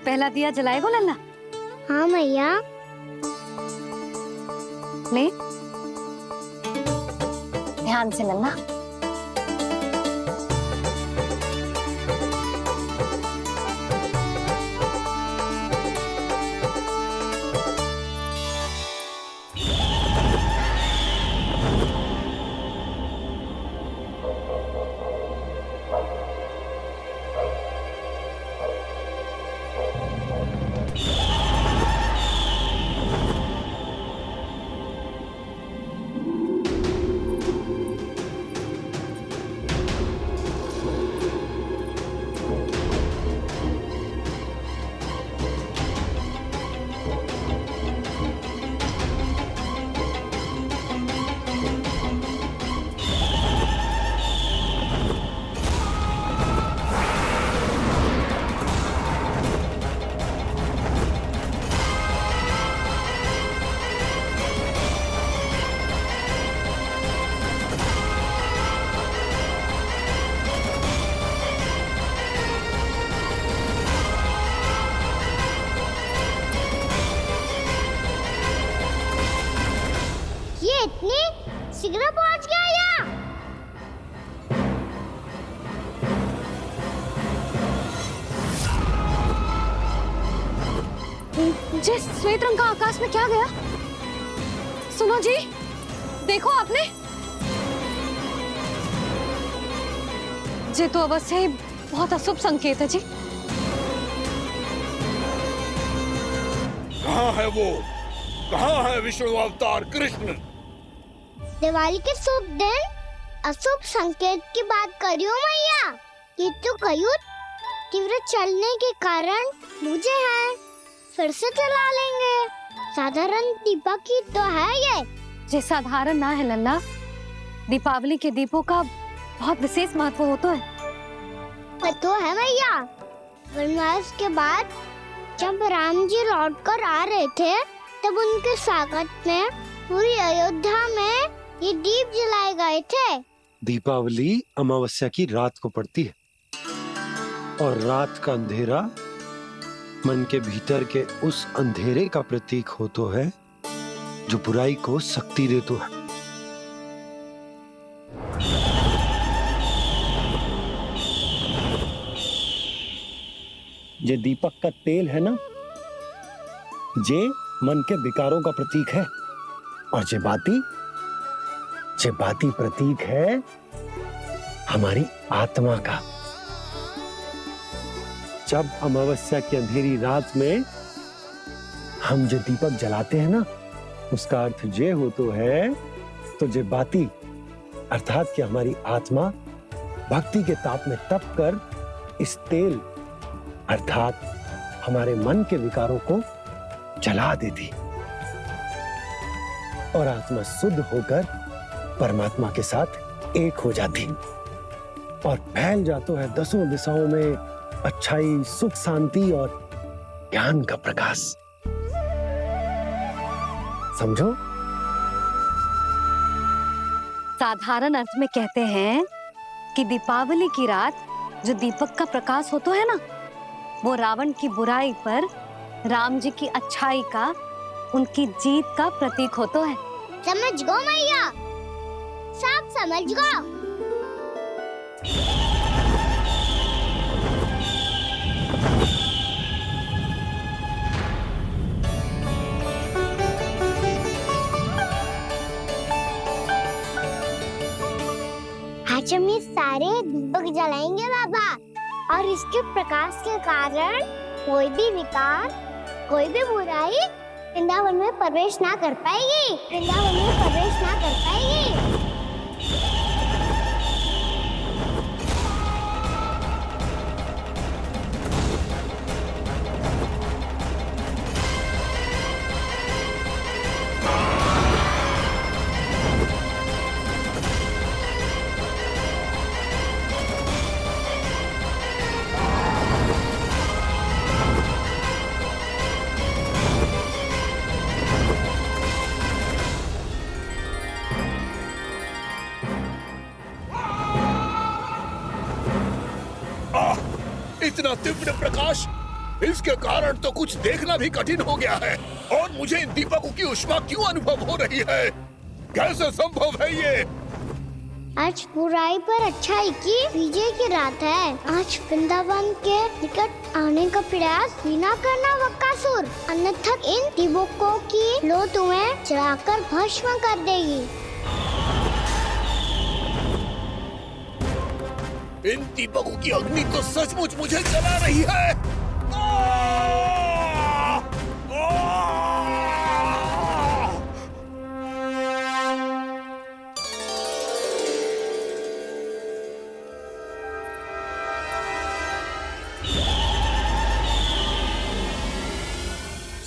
पहला दिया जलाएगो लल्ला? हाँ मैया। ले, ध्यान से लल्ला। ये इतनी शीघ्र पहुंच गया यहाँ। जी, श्वेत रंग का आकाश में क्या गया? सुनो जी, देखो आपने। ये तो अवश्य ही बहुत अशुभ संकेत है जी। कहाँ है वो? कहाँ है विष्णु अवतार कृष्ण? दिवाली के शुभ दिन अशुभ संकेत की बात करियो मैया। ये तो कयूर तीव्र चलने के कारण मुझे है, फिर से चला लेंगे। साधारण दीपक ही तो है ये साधारण ना है लल्ला। दीपावली के दीपों का बहुत विशेष महत्व होता है। तो है मैया। वनवास के बाद जब राम जी लौट कर आ रहे थे तब उनके स्वागत में पूरी अयोध्या में ये दीप जलाए गए थे। दीपावली अमावस्या की रात को पड़ती है और रात का अंधेरा मन के भीतर के उस अंधेरे का प्रतीक होता है जो बुराई को शक्ति देता है। ये दीपक का तेल है ना, जे मन के विकारों का प्रतीक है। और जे बाती प्रतीक है हमारी आत्मा का। जब अमावस्या की अंधेरी रात में हम जो दीपक जलाते हैं ना, उसका अर्थ ये हो तो है, तो जे बाती अर्थात कि हमारी आत्मा भक्ति के ताप में तप कर इस तेल अर्थात हमारे मन के विकारों को जला देती और आत्मा शुद्ध होकर परमात्मा के साथ एक हो जाती और फैल जाता है दसों दिशाओं में अच्छाई, सुख, शांति और ज्ञान का प्रकाश। समझो? साधारण अर्थ में कहते हैं कि दीपावली की रात जो दीपक का प्रकाश होता है ना, वो रावण की बुराई पर राम जी की अच्छाई का, उनकी जीत का प्रतीक होता है। समझ गो मैया, सब समझ गो। आज हम ये सारे दीपक जलाएंगे बाबा, और इसके प्रकाश के कारण कोई भी विकार, कोई भी बुराई वृंदावन में प्रवेश ना कर पाएगी, वृंदावन में प्रवेश ना कर पाएगी। इतना तीव्र प्रकाश इसके कारण तो कुछ देखना भी कठिन हो गया है। और मुझे इन दीपकों की ऊष्मा क्यों अनुभव हो रही है? कैसे संभव है ये? आज बुराई पर अच्छाई की विजय की रात है। आज वृंदावन के निकट आने का प्रयास बिना करना बकासुर, अन्यथा इन दीपकों की लो तुम्हें जलाकर भस्म कर देगी। इन दीपकों की अग्नि तो सचमुच मुझे जला रही है।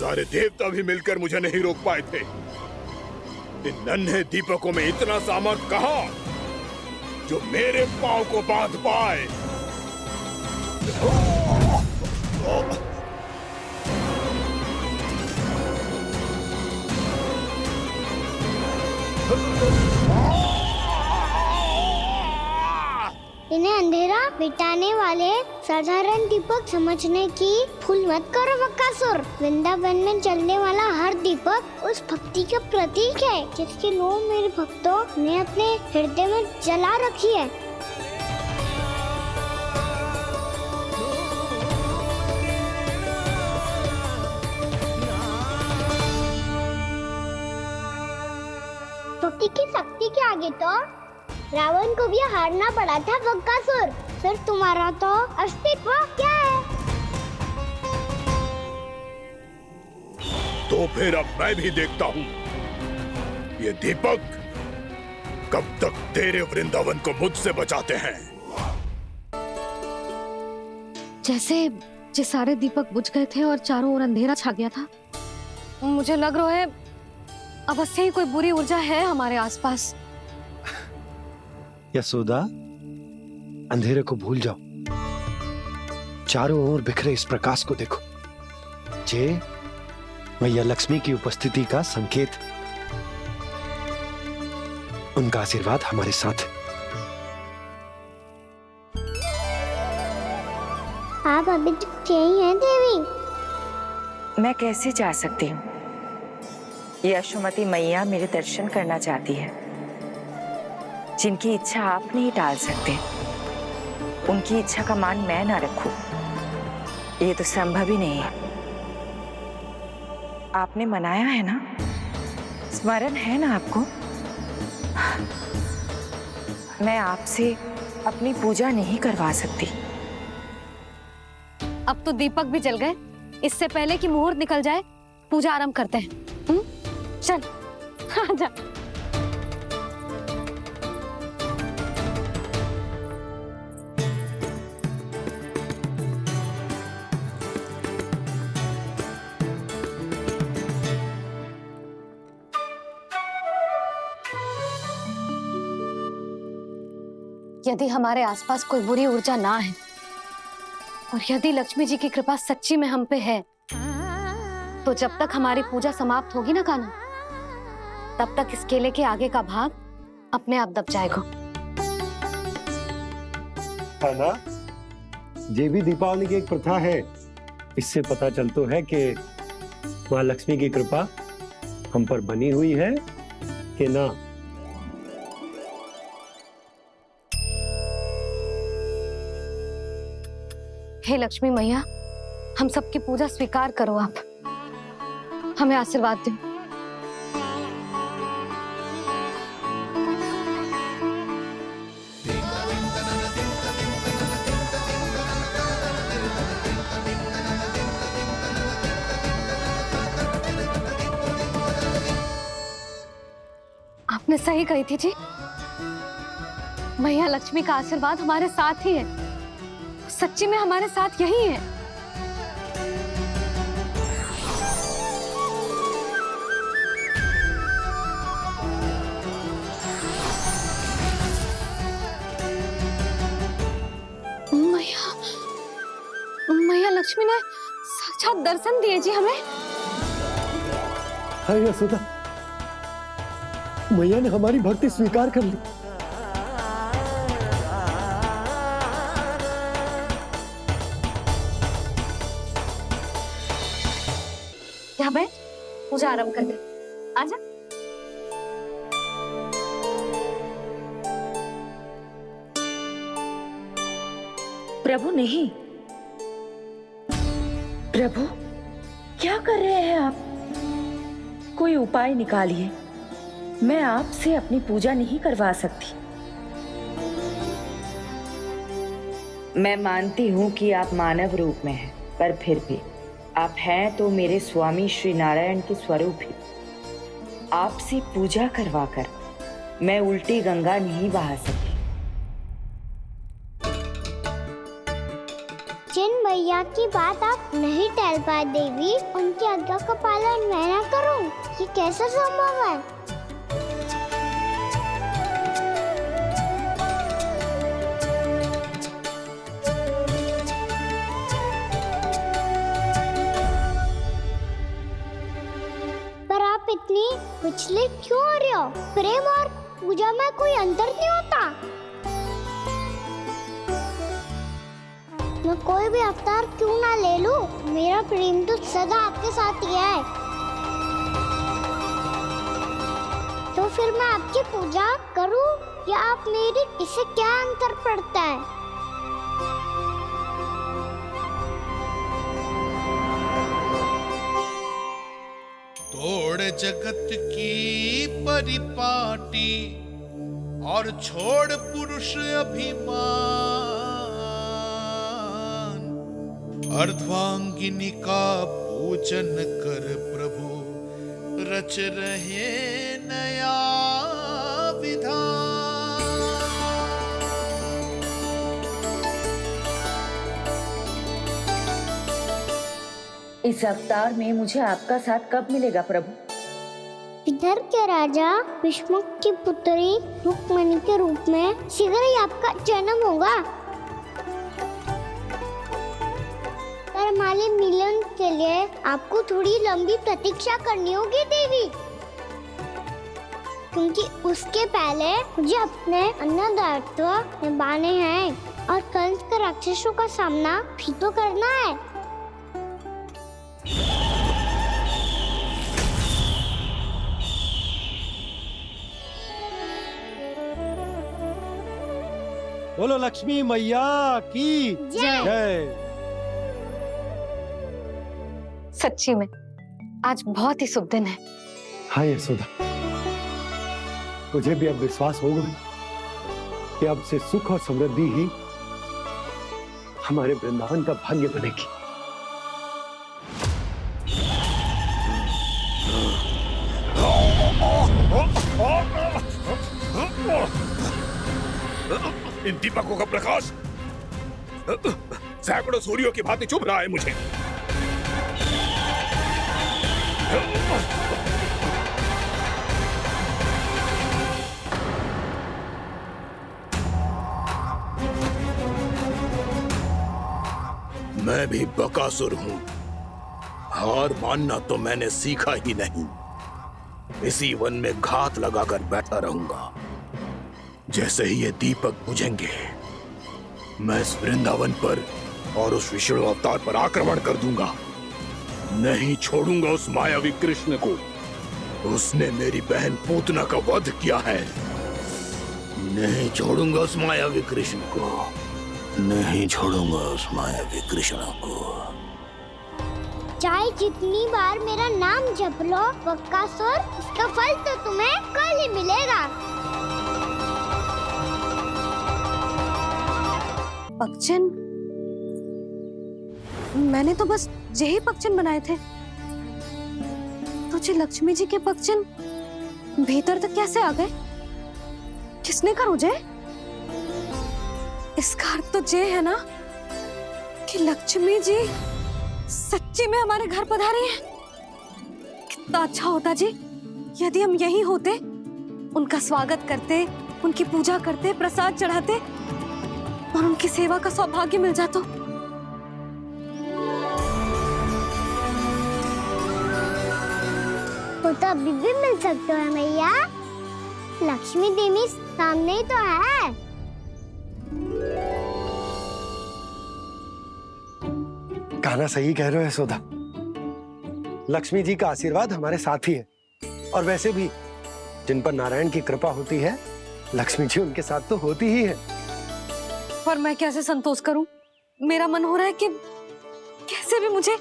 सारे देवता भी मिलकर मुझे नहीं रोक पाए थे। इन नन्हे दीपकों में इतना सामर्थ कहां जो मेरे पांव को बांध पाए। इन्हें अंधेरा मिटाने वाले साधारण दीपक समझने की भूल मत करो बकासुर। वृंदावन में जलने वाला हर दीपक उस भक्ति का प्रतीक है जिसकी लो मेरे भक्तों ने अपने हृदय में जला रखी है। भक्ति की शक्ति के आगे तो रावण को भी हारना पड़ा था बकासुर। फिर तुम्हारा तो अस्तित्व क्या है? तो फिर अब मैं भी देखता हूँ ये दीपक कब तक तेरे वृंदावन को मुझसे बचाते हैं। जैसे ये सारे दीपक बुझ गए थे और चारों ओर अंधेरा छा गया था, मुझे लग रहा है अवश्य ही कोई बुरी ऊर्जा है हमारे आसपास। यशोदा, अंधेरे को भूल जाओ, चारों ओर बिखरे इस प्रकाश को देखो। जे मैया लक्ष्मी की उपस्थिति का संकेत, उनका आशीर्वाद हमारे साथ है। आप अभी तक यही हैं देवी? मैं कैसे जा सकती हूँ? यशोमती मैया मेरे दर्शन करना चाहती है। जिनकी इच्छा आप नहीं टाल सकते, उनकी इच्छा का मान मैं ना रखूं, ये तो संभव ही नहीं है। आपने मनाया है ना, स्मरण है ना आपको? मैं आपसे अपनी पूजा नहीं करवा सकती। अब तो दीपक भी जल गए, इससे पहले कि मुहूर्त निकल जाए पूजा आरंभ करते हैं। चल आजा। यदि हमारे आसपास कोई बुरी ऊर्जा ना है और यदि लक्ष्मी जी की कृपा सच्ची में हम पे है, तो जब तक हमारी पूजा समाप्त होगी ना कान्हा, तब तक इस केले के आगे का भाग अपने आप दब जाएगा। है ना? ये भी दीपावली की एक प्रथा है। इससे पता चलता है कि माँ लक्ष्मी की कृपा हम पर बनी हुई है कि ना। हे लक्ष्मी मैया, हम सबकी पूजा स्वीकार करो, आप हमें आशीर्वाद दो। आपने सही कही थी जी, मैया लक्ष्मी का आशीर्वाद हमारे साथ ही है। सच्ची में हमारे साथ यही है। मैया लक्ष्मी ने साक्षात दर्शन दिए जी हमें। हाय यशोदा, मैया ने हमारी भक्ति स्वीकार कर ली। यहाँ बैठ, पूजा आरंभ कर दे। आजा। प्रभु नहीं, प्रभु क्या कर रहे हैं आप? कोई उपाय निकालिए, मैं आपसे अपनी पूजा नहीं करवा सकती। मैं मानती हूँ कि आप मानव रूप में हैं, पर फिर भी आप हैं तो मेरे स्वामी श्री नारायण के स्वरूप ही। आपसे पूजा करवाकर मैं उल्टी गंगा नहीं बहा सकती। जिन भैया की बात आप नहीं टाल पाए देवी, उनकी आज्ञा का पालन मैं ना करूं, ये कैसे संभव है? पर आप इतनी विचलित क्यों हो रहे हो? प्रेम और पूजा में कोई अंतर नहीं होता। मैं कोई भी अवतार क्यों ना ले लूं, मेरा प्रेम तो सदा आपके साथ ही है। तो फिर मैं आपकी पूजा करूं या आप मेरी, इससे क्या अंतर पड़ता है? तोड़ जगत की परिपाटी और छोड़ पुरुष अभिमान, अर्धांगिनी का पूजन कर प्रभु रच रहे नया विधान। इस अवतार में मुझे आपका साथ कब मिलेगा प्रभु? इधर के राजा भीष्म की पुत्री रुक्मणी के रूप में शीघ्र ही आपका जन्म होगा। पर हमारे मिलन के लिए आपको थोड़ी लंबी प्रतीक्षा करनी होगी देवी, क्योंकि उसके पहले मुझे अपने अन्य दायित्व निभाने हैं और कंस के राक्षसों का सामना भी तो करना है। बोलो लक्ष्मी मैया की जय। सच्ची में आज बहुत ही शुभ दिन है। हाँ यशोदा, मुझे भी अब विश्वास होगा कि अब से सुख और समृद्धि ही हमारे वृंदावन का भाग्य बनेगी। इन दीपकों का प्रकाश सैकड़ों सूर्यों की भांति चुभ रहा है मुझे। मैं भी बकासुर हूं, हार मानना तो मैंने सीखा ही नहीं। इसी वन में घात लगाकर बैठा रहूंगा। जैसे ही ये दीपक बुझेंगे, मैं इस वृंदावन पर और उस विष्णु अवतार पर आक्रमण कर दूंगा। नहीं छोड़ूंगा उस मायावी कृष्ण को। उसने मेरी बहन पूतना का वध किया है। नहीं छोड़ूंगा उस मायावी कृष्ण को। नहीं छोड़ूंगा उस मायावी कृष्ण को। चाहे जितनी बार मेरा नाम जप लो बकासुर, इसका फल तो तुम्हें कल ही मिलेगा। पगचन, मैंने तो बस यही पगचन बनाए थे। तुझे लक्ष्मी जी के पगचन भीतर तक कैसे आ गए? किसने कर मुझे? इसका अर्थ तो ये है ना कि लक्ष्मी जी सच्ची में हमारे घर पधारी हैं। कितना अच्छा होता जी यदि हम यहीं होते, उनका स्वागत करते, उनकी पूजा करते, प्रसाद चढ़ाते और उनकी सेवा का सौभाग्य मिल जाता। वो तो अभी भी मिल सकते हो मैया। लक्ष्मी देवी सामने ही तो है। कान्हा सही कह रहे हो यशोदा। लक्ष्मी जी का आशीर्वाद हमारे साथ ही है, और वैसे भी जिन पर नारायण की कृपा होती है, लक्ष्मी जी उनके साथ तो होती ही है। पर मैं कैसे संतोष करूं? मेरा मन हो रहा है कि कैसे भी मुझे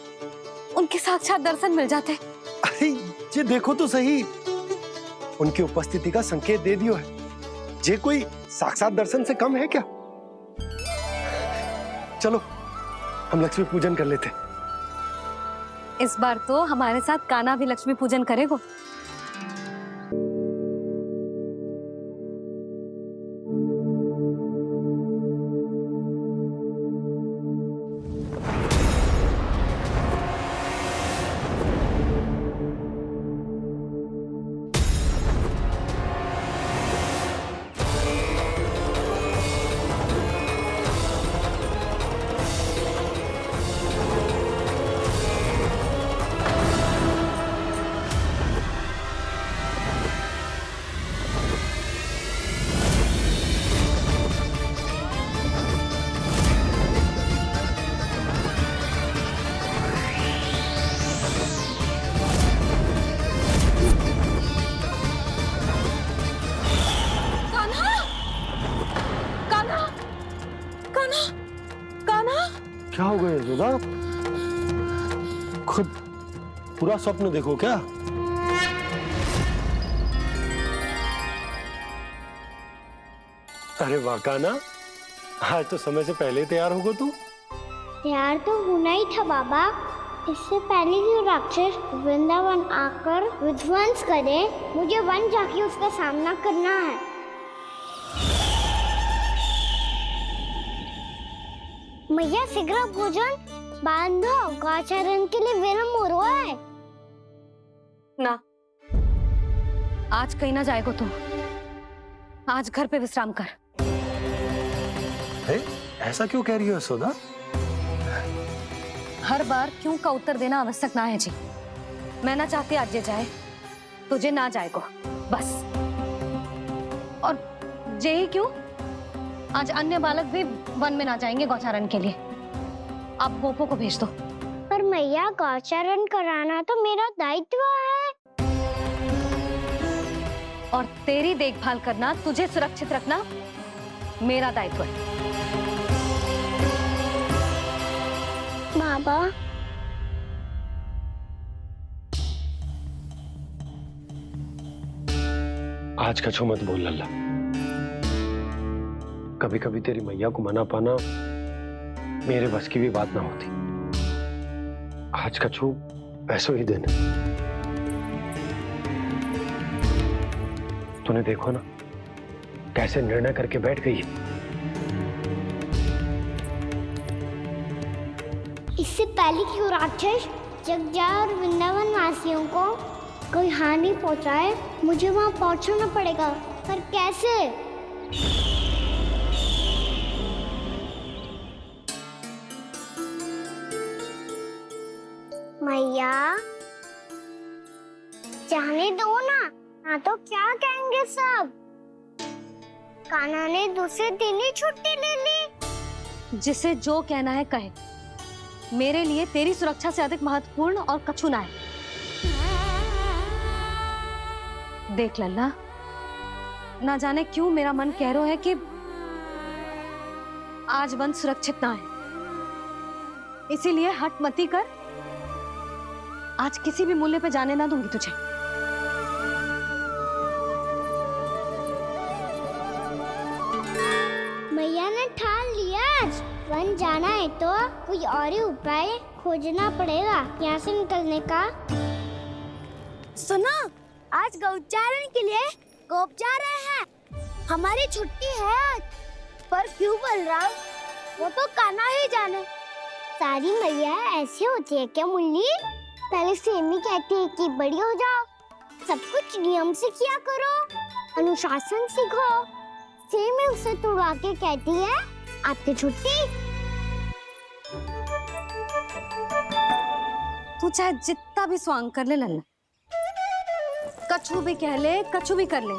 उनके साक्षात दर्शन मिल जाते। अरे ये देखो तो सही, उनकी उपस्थिति का संकेत दे दियो है। ये कोई साक्षात दर्शन से कम है क्या? चलो हम लक्ष्मी पूजन कर लेते। इस बार तो हमारे साथ कान्हा भी लक्ष्मी पूजन करेगा। क्या हो गया यशोदा? खुद पूरा स्वप्न देखो क्या? अरे वाह कान्हा, आज तो समय से पहले ही तैयार होगा तू। तैयार तो होना ही था बाबा। इससे पहले कि राक्षस वृंदावन आकर विध्वंस करे, मुझे वन जाके उसका सामना करना है। मैया शीघ्र भोजन बांधो, गौचरण के लिए विलंब हो रहा है। ना, आज कहीं ना जाएगा तू। आज घर पे विश्राम कर। ऐसा क्यों कह रही हो यशोदा? हर बार क्यों का उत्तर देना आवश्यक ना है जी। मैं ना चाहती आज ये जाए, तुझे ना जाएगा बस। और यही क्यों, आज अन्य बालक भी वन में ना जाएंगे गौचारण के लिए। आप गोपो को भेज दो। पर मैया गौचरण कराना तो मेरा दायित्व है। और तेरी देखभाल करना, तुझे सुरक्षित रखना मेरा दायित्व है। बाबा आज कछू मत बोल लल्ला। कभी कभी तेरी मैया को मना पाना मेरे बस की भी बात ना होती। आज कछू ऐसो ही दिन है। तूने देखो ना कैसे निर्णय करके बैठ गई है। इससे पहले कि वो राक्षस जगजा और वृंदावन वासियों को कोई हानि पहुंचाए, मुझे वहां पहुंचना पड़ेगा। पर कैसे? मैया जाने दो ना तो क्या कहेंगे सब। कान्हा ने दूसरे दिन ही छुट्टी ले ली। जिसे जो कहना है कहे। मेरे लिए तेरी सुरक्षा से अधिक महत्वपूर्ण और कछु ना है। देख लल्ला, ना जाने क्यों मेरा मन कह रहा है कि आज वन सुरक्षित ना है। इसीलिए हट मती कर। आज किसी भी मूल्य पे जाने ना दूंगी तुझे। मैया ने ठान लिया, आज वन जाना है तो कोई और ही उपाय खोजना पड़ेगा यहाँ से निकलने का। सुनो, आज गौचारण के लिए गोप जा रहे हैं। हमारी छुट्टी है आज। पर क्यों बलराम? वो तो कान्हा ही जाने। सारी मैया ऐसी होती है क्या मुन्नी? पहले सेमी कहती है कि बड़ी हो जाओ, सब कुछ नियम से किया करो, अनुशासन सीखो। सेमी उसे तुड़वा के कहती है आपकी छुट्टी। तू चाहे जितना भी स्वांग कर ले लल्ला, कछु भी कह ले, कछु भी कर ले,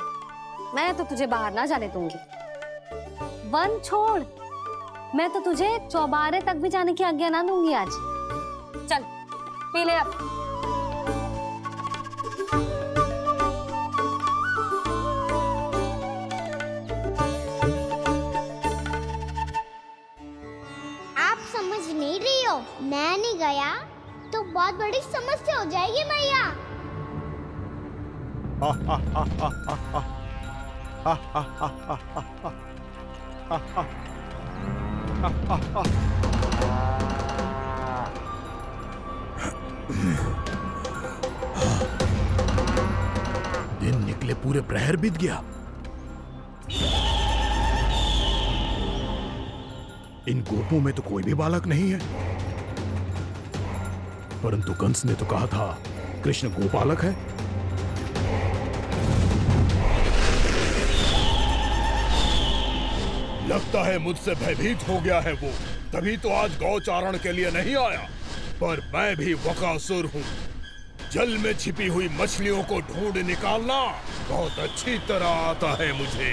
मैं तो तुझे बाहर ना जाने दूंगी। वन छोड़, मैं तो तुझे चौबारे तक भी जाने की आज्ञा ना दूंगी आज। चल पी ले अब। मैं नहीं गया तो बहुत बड़ी समस्या हो जाएगी मैया। दिन निकले पूरे प्रहर बीत गया। इन गोपों में तो कोई भी बालक नहीं है, परंतु कंस ने तो कहा था कृष्ण गोपालक है। लगता है मुझसे भयभीत हो गया है वो, तभी तो आज गौचारण के लिए नहीं आया। पर मैं भी बकासुर हूँ। जल में छिपी हुई मछलियों को ढूंढ निकालना बहुत अच्छी तरह आता है मुझे।